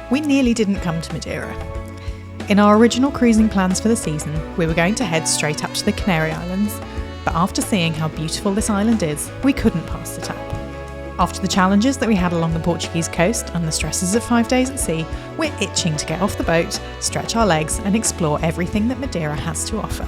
we nearly didn't come to Madeira. In our original cruising plans for the season, we were going to head straight up to the Canary Islands, but after seeing how beautiful this island is, we couldn't pass the tap. After the challenges that we had along the Portuguese coast and the stresses of 5 days at sea, we're itching to get off the boat, stretch our legs and explore everything that Madeira has to offer.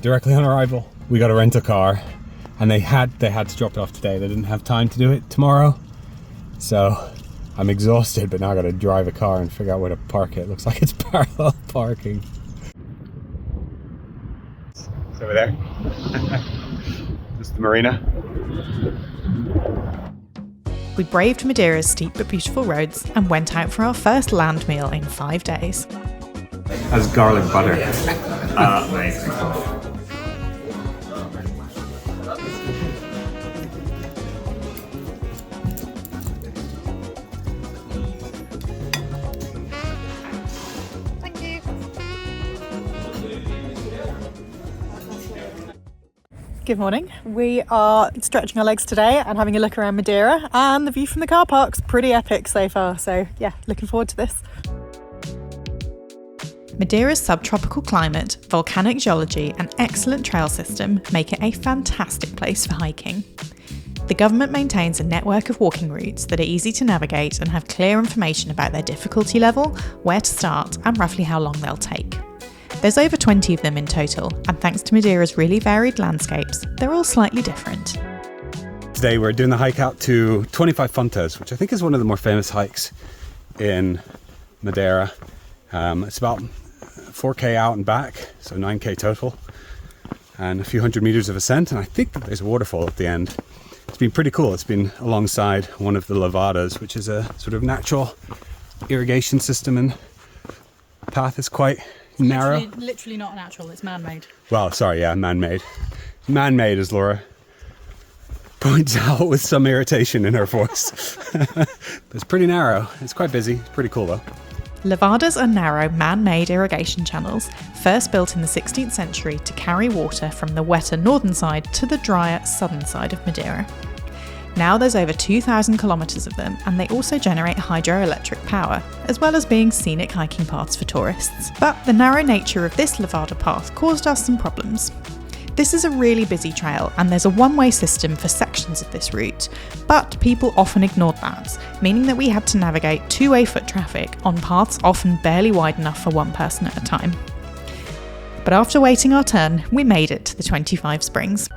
Directly on arrival, we got to rent a car, and they had to drop it off today. They didn't have time to do it tomorrow, so I'm exhausted. But now I got to drive a car and figure out where to park it. Looks like it's parallel parking. It's over there. This is the marina. We braved Madeira's steep but beautiful roads and went out for our first land meal in 5 days. Has garlic butter. Amazing. Good morning. We are stretching our legs today and having a look around Madeira, and the view from the car park's pretty epic so far, so yeah, looking forward to this. Madeira's subtropical climate, volcanic geology and excellent trail system make it a fantastic place for hiking. The government maintains a network of walking routes that are easy to navigate and have clear information about their difficulty level, where to start and roughly how long they'll take. There's over 20 of them in total, and thanks to Madeira's really varied landscapes, they're all slightly different. Today we're doing the hike out to 25 Funchal, which I think is one of the more famous hikes in Madeira. It's about 4k out and back, so 9k total, and a few hundred meters of ascent, and I think that there's a waterfall at the end. It's been pretty cool. It's been alongside one of the levadas, which is a sort of natural irrigation system, and the path is quite narrow. Literally not natural, it's man-made. Well, sorry, yeah, man-made. Man-made, as Laura points out with some irritation in her voice. It's pretty narrow. It's quite busy. It's pretty cool though. Levadas are narrow, man-made irrigation channels, first built in the 16th century to carry water from the wetter northern side to the drier southern side of Madeira. Now there's over 2,000 kilometres of them, and they also generate hydroelectric power, as well as being scenic hiking paths for tourists. But the narrow nature of this levada path caused us some problems. This is a really busy trail, and there's a one-way system for sections of this route, but people often ignored that, meaning that we had to navigate two-way foot traffic on paths often barely wide enough for one person at a time. But after waiting our turn, we made it to the 25 Springs.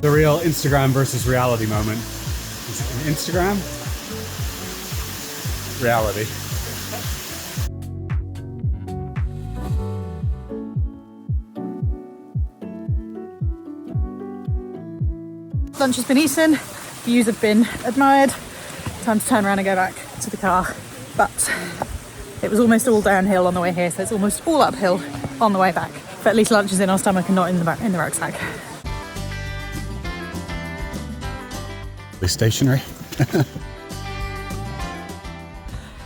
The real Instagram versus reality moment. Is it an Instagram? Reality. Lunch has been eaten, views have been admired, time to turn around and go back to the car. But it was almost all downhill on the way here, so it's almost all uphill on the way back. But at least lunch is in our stomach and not in the rucksack. Stationary.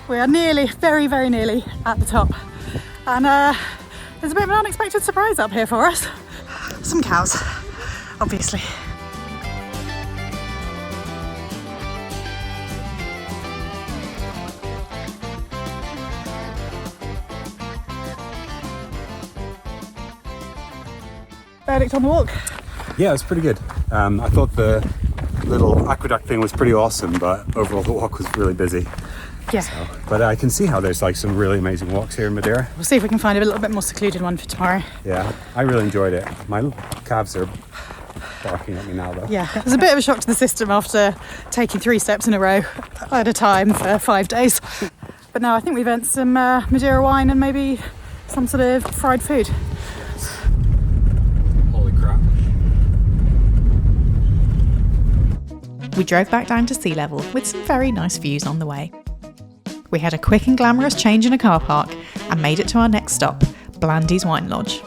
We are nearly, very, very nearly at the top. And there's a bit of an unexpected surprise up here for us. Some cows, obviously. Verdict on the walk? Yeah, it was pretty good. I thought the little aqueduct thing was pretty awesome, but overall the walk was really busy. Yeah. So, but I can see how there's like some really amazing walks here in Madeira. We'll see if we can find a little bit more secluded one for tomorrow. Yeah, I really enjoyed it. My calves are barking at me now though. Yeah, it was a bit of a shock to the system after taking 3 steps in a row at a time for 5 days. But now I think we've earned some Madeira wine and maybe some sort of fried food. Holy crap. we drove back down to sea level with some very nice views on the way. We had a quick and glamorous change in a car park and made it to our next stop, Blandy's Wine Lodge.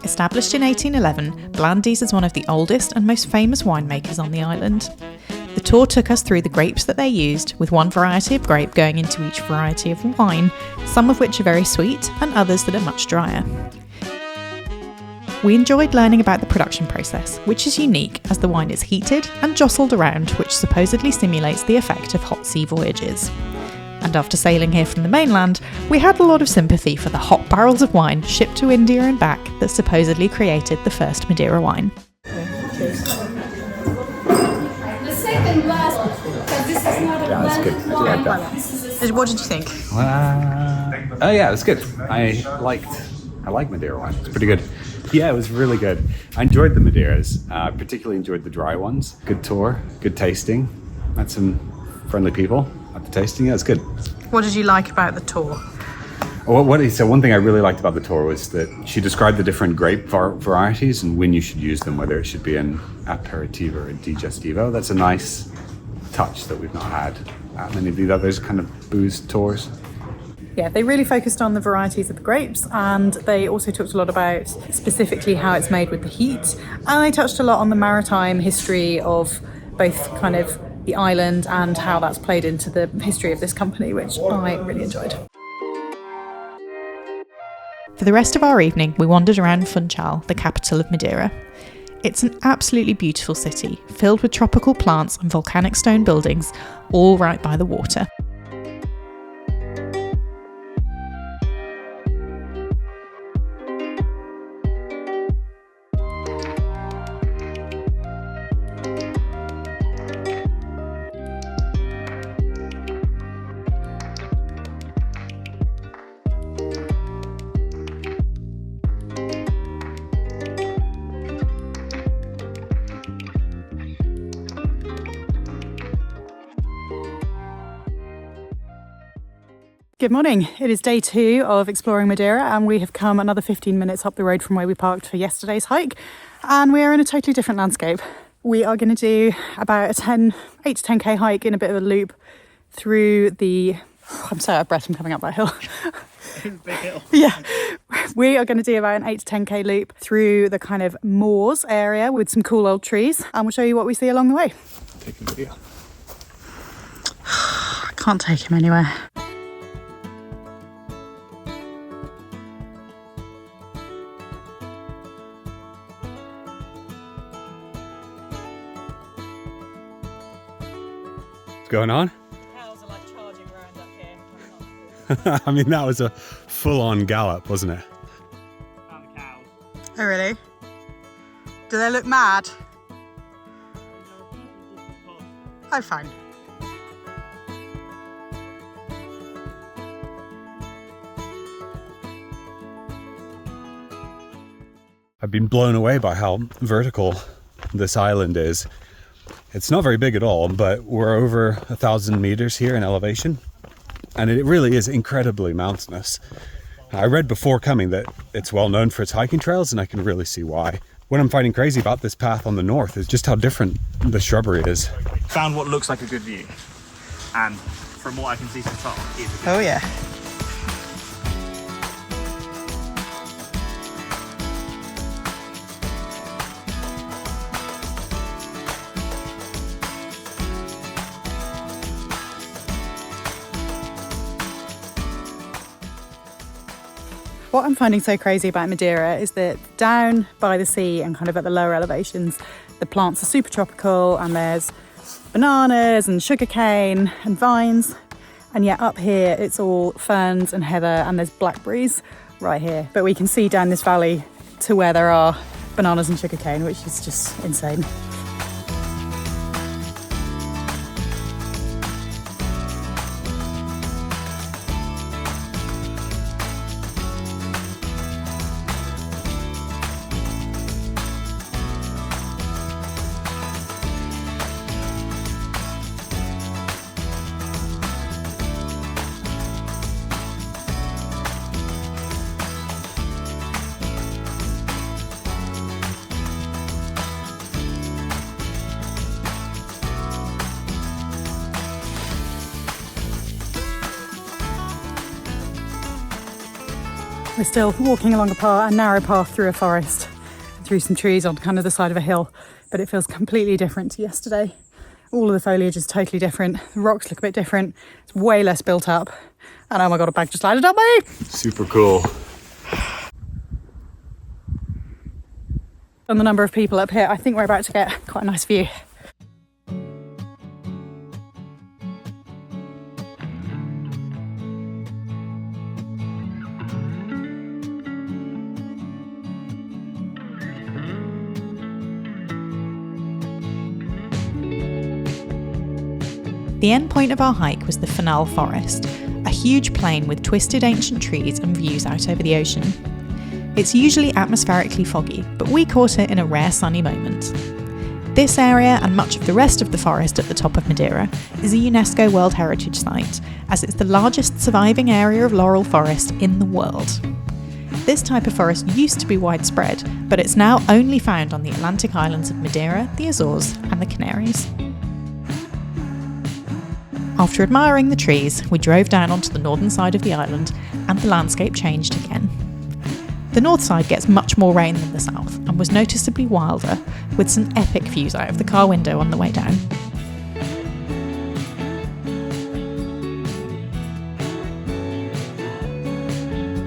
Established in 1811, Blandy's is one of the oldest and most famous winemakers on the island. The tour took us through the grapes that they used, with one variety of grape going into each variety of wine, some of which are very sweet and others that are much drier. We enjoyed learning about the production process, which is unique as the wine is heated and jostled around, which supposedly simulates the effect of hot sea voyages. And after sailing here from the mainland, we had a lot of sympathy for the hot barrels of wine shipped to India and back that supposedly created the first Madeira wine. Yeah, that's good. I like that. What did you think? Oh yeah, it's good. I like Madeira wine. It's pretty good. Yeah, it was really good. I enjoyed the Madeiras. I particularly enjoyed the dry ones. Good tour, good tasting. Met some friendly people at the tasting. Yeah, it's good. What did you like about the tour? So one thing I really liked about the tour was that she described the different grape varieties and when you should use them, whether it should be an aperitivo or a digestivo. That's a nice touch that we've not had at many of the others kind of booze tours. Yeah, they really focused on the varieties of the grapes, and they also talked a lot about specifically how it's made with the heat, and they touched a lot on the maritime history of both kind of the island and how that's played into the history of this company, which I really enjoyed. For the rest of our evening, we wandered around Funchal, the capital of Madeira. It's an absolutely beautiful city, filled with tropical plants and volcanic stone buildings, all right by the water. Good morning. It is day 2 of exploring Madeira, and we have come another 15 minutes up the road from where we parked for yesterday's hike, and we are in a totally different landscape. We are going to do about a 8 to 10k hike in a bit of a loop through the... I'm so out of breath from coming up that hill. It's a big hill. Yeah. We are going to do about an 8 to 10k loop through the kind of moors area with some cool old trees, and we'll show you what we see along the way. Taking video. I can't take him anywhere. Going on? Cows are like charging around up here. I mean, that was a full-on gallop, wasn't it? Found the cows. Oh, really? Do they look mad? Oh, fine. I've been blown away by how vertical this island is. It's not very big at all, but we're over 1,000 meters here in elevation, and it really is incredibly mountainous. I read before coming that it's well known for its hiking trails, and I can really see why. What I'm finding crazy about this path on the north is just how different the shrubbery is. Found what looks like a good view, and from what I can see from the top, is a good Oh, yeah. What I'm finding so crazy about Madeira is that down by the sea and kind of at the lower elevations, the plants are super tropical, and there's bananas and sugarcane and vines. And yet up here, it's all ferns and heather, and there's blackberries right here. But we can see down this valley to where there are bananas and sugarcane, which is just insane. We're still walking along a narrow path through a forest, through some trees on kind of the side of a hill, but it feels completely different to yesterday. All of the foliage is totally different. The rocks look a bit different. It's way less built up. And oh my God, a bag just landed on me. Super cool. And the number of people up here, I think we're about to get quite a nice view. The end point of our hike was the Funchal forest, a huge plain with twisted ancient trees and views out over the ocean. It's usually atmospherically foggy, but we caught it in a rare sunny moment. This area and much of the rest of the forest at the top of Madeira is a UNESCO World Heritage Site, as it's the largest surviving area of laurel forest in the world. This type of forest used to be widespread, but it's now only found on the Atlantic islands of Madeira, the Azores and the Canaries. After admiring the trees, we drove down onto the northern side of the island and the landscape changed again. The north side gets much more rain than the south and was noticeably wilder, with some epic views out of the car window on the way down.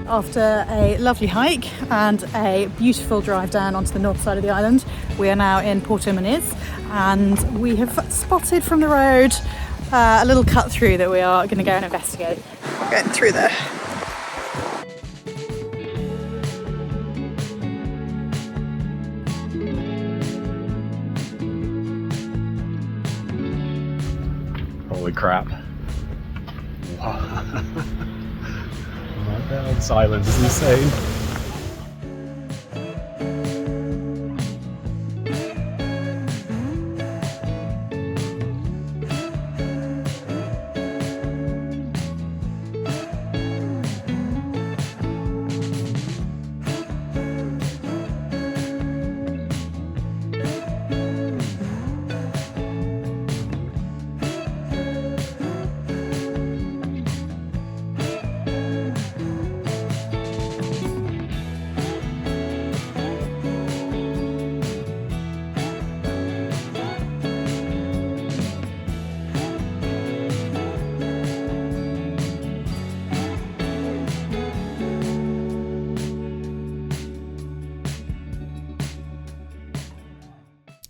After a lovely hike and a beautiful drive down onto the north side of the island, we are now in Porto Moniz, and we have spotted from the road a little cut through that we are going to go and investigate. We're going through there. Holy crap. Wow. That silence is insane.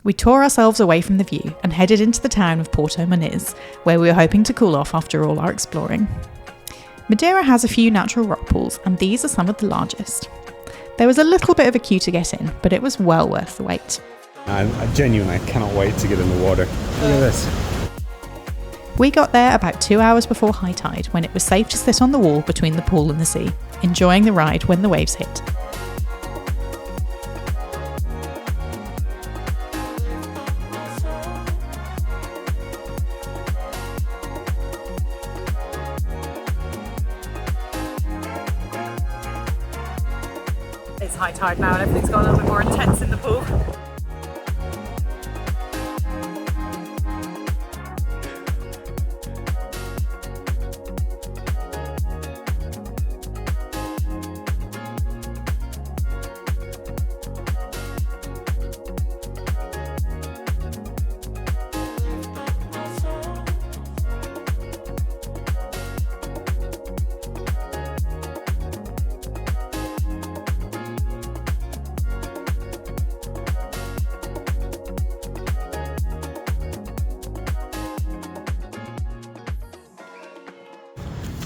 We tore ourselves away from the view and headed into the town of Porto Moniz, where we were hoping to cool off after all our exploring. Madeira has a few natural rock pools, and these are some of the largest. There was a little bit of a queue to get in, but it was well worth the wait. I genuinely cannot wait to get in the water. Look at this. We got there about 2 hours before high tide, when it was safe to sit on the wall between the pool and the sea, enjoying the ride when the waves hit. It's high tide now and everything's got a little bit more intense in the pool.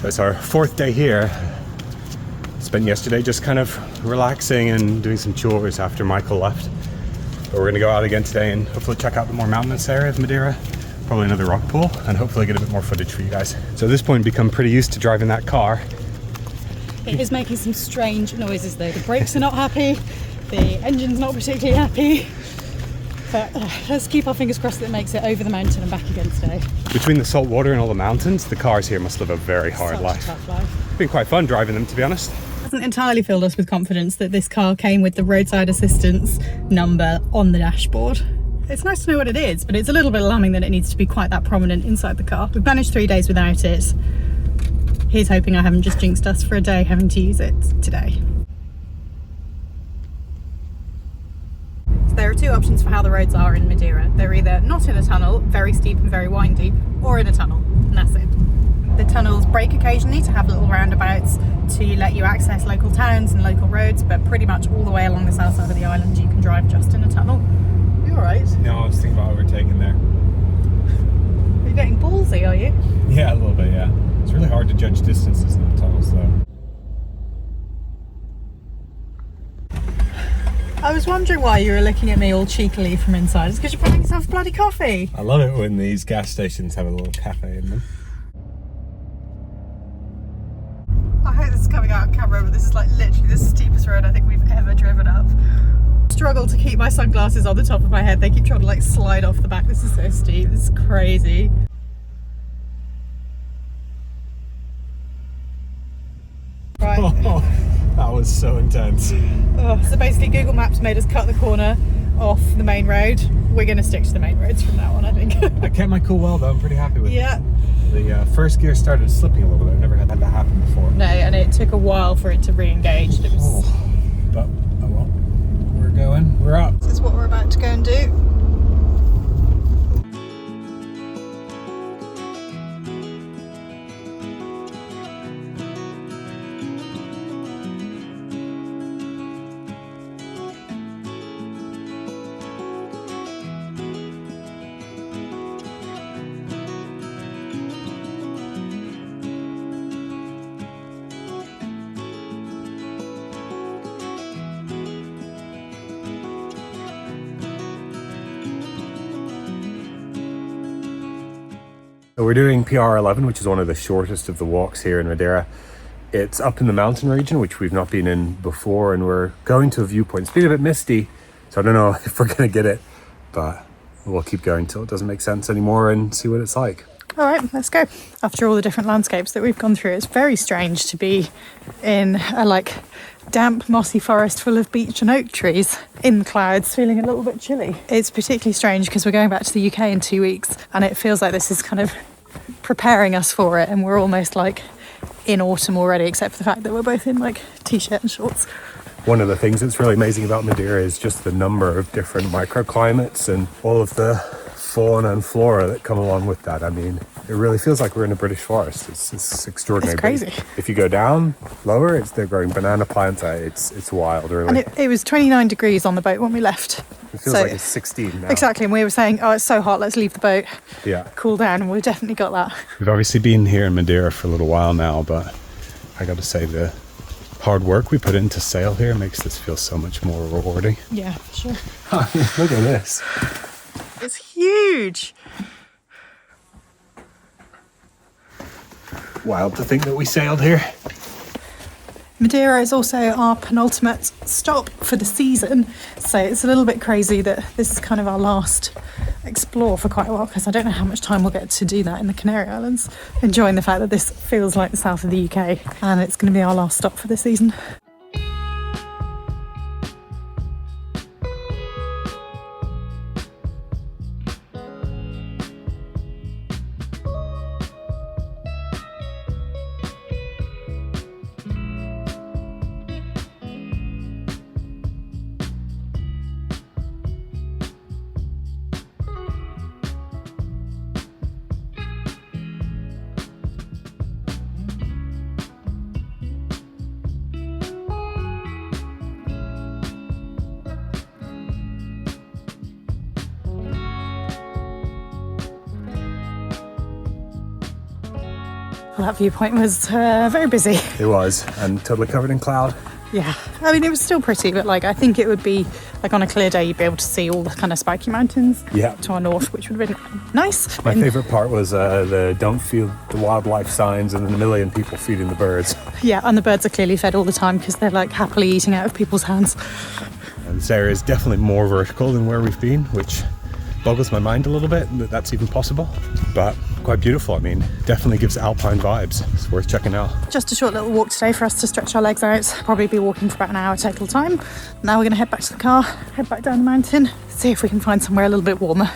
So it's our fourth day here. Spent yesterday just kind of relaxing and doing some chores after Michael left. But we're gonna go out again today and hopefully check out the more mountainous area of Madeira, probably another rock pool, and hopefully get a bit more footage for you guys. So at this point, become pretty used to driving that car. It is making some strange noises though. The brakes are not happy, the engine's not particularly happy. But let's keep our fingers crossed that it makes it over the mountain and back again today. Between the salt water and all the mountains, the cars here must live a very hard Such life. a tough life. It's been quite fun driving them, to be honest. Hasn't entirely filled us with confidence that this car came with the roadside assistance number on the dashboard. It's nice to know what it is, but it's a little bit alarming that it needs to be quite that prominent inside the car. We've managed 3 days without it. Here's hoping I haven't just jinxed us for a day having to use it today. So there are two options for how the roads are in Madeira. They're either not in a tunnel, very steep and very windy, or in a tunnel, and that's it. The tunnels break occasionally to have little roundabouts to let you access local towns and local roads, but pretty much all the way along the south side of the island you can drive just in a tunnel. You alright? No, I was thinking about overtaking there. You're getting ballsy, are you? Yeah, a little bit, yeah. It's really hard to judge distances in the tunnels though. I was wondering why you were looking at me all cheekily from inside. It's because you're buying yourself a bloody coffee. I love it when these gas stations have a little cafe in them. I hope this is coming out on camera, but this is like literally the steepest road I think we've ever driven up. Struggle to keep my sunglasses on the top of my head. They keep trying to like slide off the back. This is so steep. This is crazy. Right. Oh, that was so intense. Oh, so basically Google Maps made us cut the corner off the main road. We're going to stick to the main roads from now on, I think. I kept my cool well though, I'm pretty happy with it. Yeah. The first gear started slipping a little bit. I've never had that happen before. No, and it took a while for it to re-engage. It was... But, oh well, we're going, we're up. This is what we're about to go and do. So we're doing PR11, which is one of the shortest of the walks here in Madeira. It's up in the mountain region, which we've not been in before, and we're going to a viewpoint. It's been a bit misty, so I don't know if we're going to get it, but we'll keep going till it doesn't make sense anymore and see what it's like. All right, let's go. After all the different landscapes that we've gone through, it's very strange to be in a like damp, mossy forest full of beech and oak trees in the clouds, feeling a little bit chilly. It's particularly strange because we're going back to the UK in 2 weeks, and it feels like this is kind of preparing us for it, and we're almost like in autumn already, except for the fact that we're both in like t-shirt and shorts. One of the things that's really amazing about Madeira is just the number of different microclimates and all of the fauna and flora that come along with that. I mean, it really feels like we're in a British forest. It's extraordinary. It's crazy. If you go down lower, they're growing banana plants. It's wild, really. And it was 29 degrees on the boat when we left. It feels like it's 16 now. Exactly, and we were saying, oh, it's so hot, let's leave the boat. Yeah. Cool down, and we've definitely got that. We've obviously been here in Madeira for a little while now, but I got to say the hard work we put in to sail here makes this feel so much more rewarding. Yeah, for sure. Look at this. It's huge. Wild to think that we sailed here. Madeira is also our penultimate stop for the season, so it's a little bit crazy that this is kind of our last explore for quite a while, because I don't know how much time we'll get to do that in the Canary Islands. Enjoying the fact that this feels like the south of the UK, and it's going to be our last stop for the season. Well, that viewpoint was very busy. It was, and totally covered in cloud. Yeah, I mean, it was still pretty, but like I think it would be like on a clear day you'd be able to see all the kind of spiky mountains to our north, which would have been nice. My favourite part was the don't feed the wildlife signs and a million people feeding the birds. Yeah, and the birds are clearly fed all the time because they're like happily eating out of people's hands. And this area is definitely more vertical than where we've been, which boggles my mind a little bit that that's even possible, but quite beautiful. I mean, definitely gives alpine vibes. It's worth checking out. Just a short little walk today for us to stretch our legs out. Probably be walking for about an hour total time. Now we're going to head back to the car, head back down the mountain, see if we can find somewhere a little bit warmer.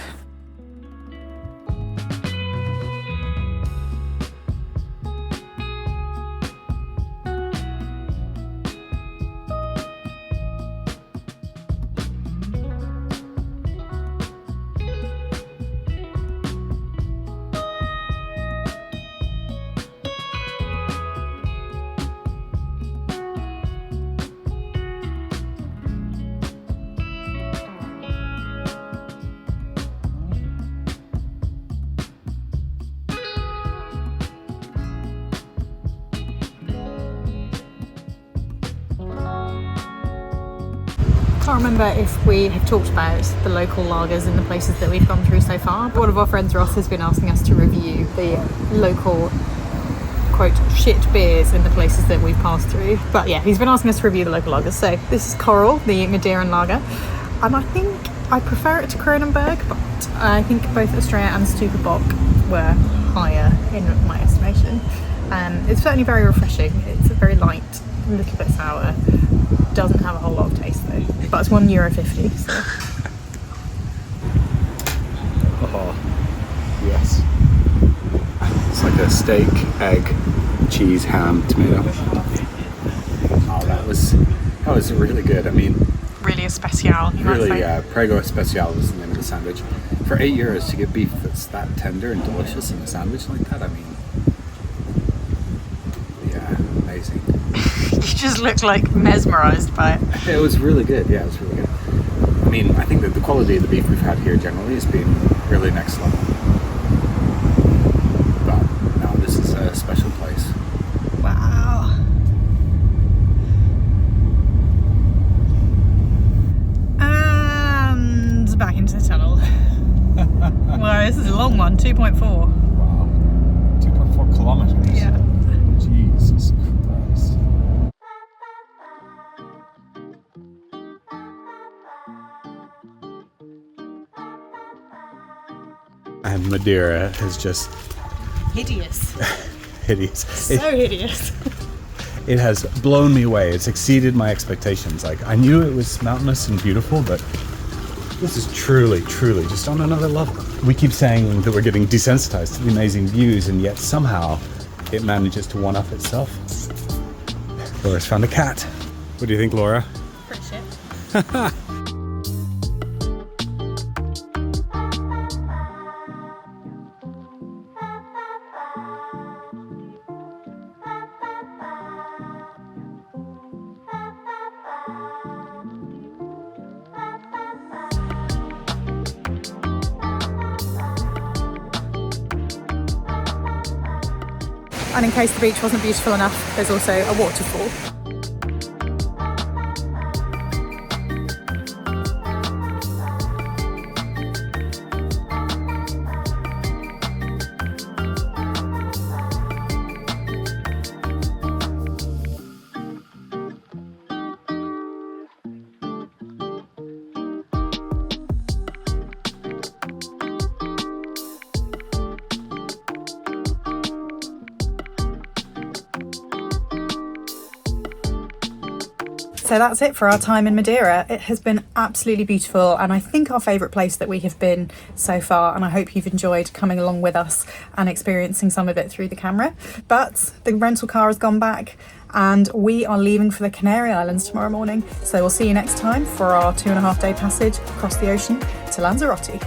can't remember if we have talked about the local lagers in the places that we've gone through so far. One of our friends, Ross, has been asking us to review the local, quote, shit beers in the places that we've passed through. But yeah, he's been asking us to review the local lagers. So this is Coral, the Madeiran lager. And I think I prefer it to Kronenberg, but I think both Estrella and Stupebock were higher in my estimation. It's certainly very refreshing. It's very light, a little bit sour. Doesn't have a whole lot of taste though. But it's €1.50. So. Oh, yes. It's like a steak, egg, cheese, ham, tomato. Oh, that was really good. I mean, Really especial, you might really, say. Prego Especial was the name of the sandwich. For €8 to get beef that's that tender and delicious in a sandwich like that, I mean, yeah, amazing. You just look like mesmerised by it. It was really good. Yeah, it was really good. I mean, I think that the quality of the beef we've had here generally has been really next level. But no, this is a special place. Wow. And back into the tunnel. Wow, this is a long one, 2.4. Wow, 2.4 kilometers. Yeah. Jesus Christ. And Madeira is just Hideous. hideous. So hideous. It has blown me away. It's exceeded my expectations. Like, I knew it was mountainous and beautiful, but this is truly, truly just on another level. We keep saying that we're getting desensitized to the amazing views, and yet somehow it manages to one-up itself. Laura's found a cat. What do you think, Laura? Pretty shit. And in case the beach wasn't beautiful enough, there's also a waterfall. So that's it for our time in Madeira. It has been absolutely beautiful, and I think our favourite place that we have been so far, and I hope you've enjoyed coming along with us and experiencing some of it through the camera. But the rental car has gone back and we are leaving for the Canary Islands tomorrow morning. So we'll see you next time for our 2.5-day passage across the ocean to Lanzarote.